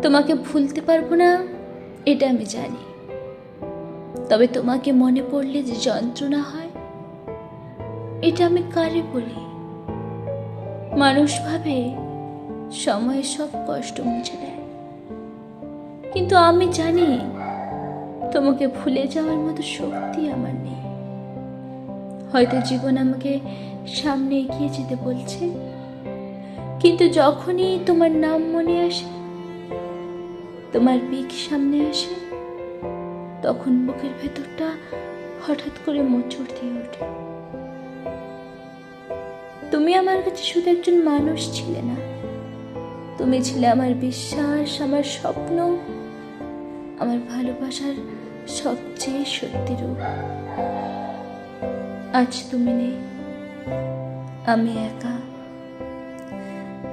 তোমাকে ভুলতে পারবো না এটা আমি জানি, তবে তোমাকে মনে পড়লে যে যন্ত্রণা হয় এটা আমি কারে বলি। মানুষ ভাবে সময় সব কষ্ট মুছে দেয়, কিন্তু আমি জানি তোমাকে ভুলে যাওয়ার মতো শক্তি আমার নেই। হয়তো জীবন আমাকে সামনে এগিয়ে যেতে বলছে, কিন্তু যখনই তোমার নাম মনে আসে, তোমার পিক সামনে আসে, তখন বুকের ভেতরটা হঠাৎ করে মোচড় দিয়ে ওঠে। তুমি আমার কাছে শুধু একজন মানুষ ছিলে না, তুমি ছিলে আমার বিশ্বাস, আমার স্বপ্ন, আমার ভালোবাসার সবচেয়ে সত্যি রূপ। আজ তুমি নেই, আমি একা।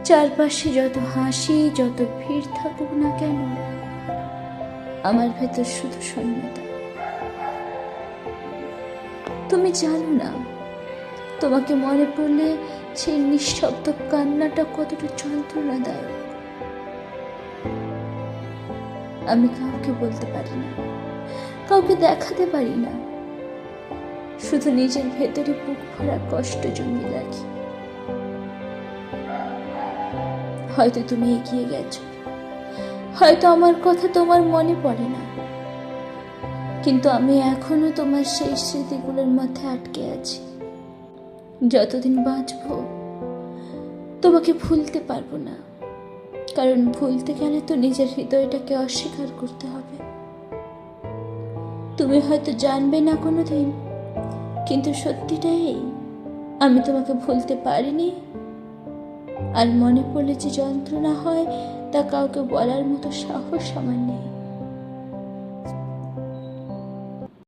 চারপাশে যত হাসি, যত ভিড় থাকুক না কেন, আমার ভেতর শুধু শূন্যতা। তুমি জানো না, তোমাকে মনে পড়লে সেই নিঃশব্দ কান্নাটা কতটা যন্ত্রণাদায়ক। আমি কাউকে বলতে পারি না, কাউকে দেখাতে পারি না, শুধু নিজের ভেতরে বুক ভরা কষ্ট জমিয়ে রাখি। হয়তো তুমি এগিয়ে গেছো, হয়তো আমার কথা তোমার মনে পড়ে না, কিন্তু আমি এখনো তোমার সেই স্মৃতিগুলোর মধ্যে আটকে আছি। যতদিন বাঁচবো তোমাকে ভুলতে পারবো না, কারণ ভুলতে গেলে তো নিজের হৃদয়টাকে অস্বীকার করতে হবে। তুমি হয়তো জানবে না কোনোদিন, কিন্তু সত্যিটাই আমি তোমাকে ভুলতে পারিনি। আর মনে পড়লে যে যন্ত্রণা হয় তা কাউকে বলার মতো সাহস আমার নেই।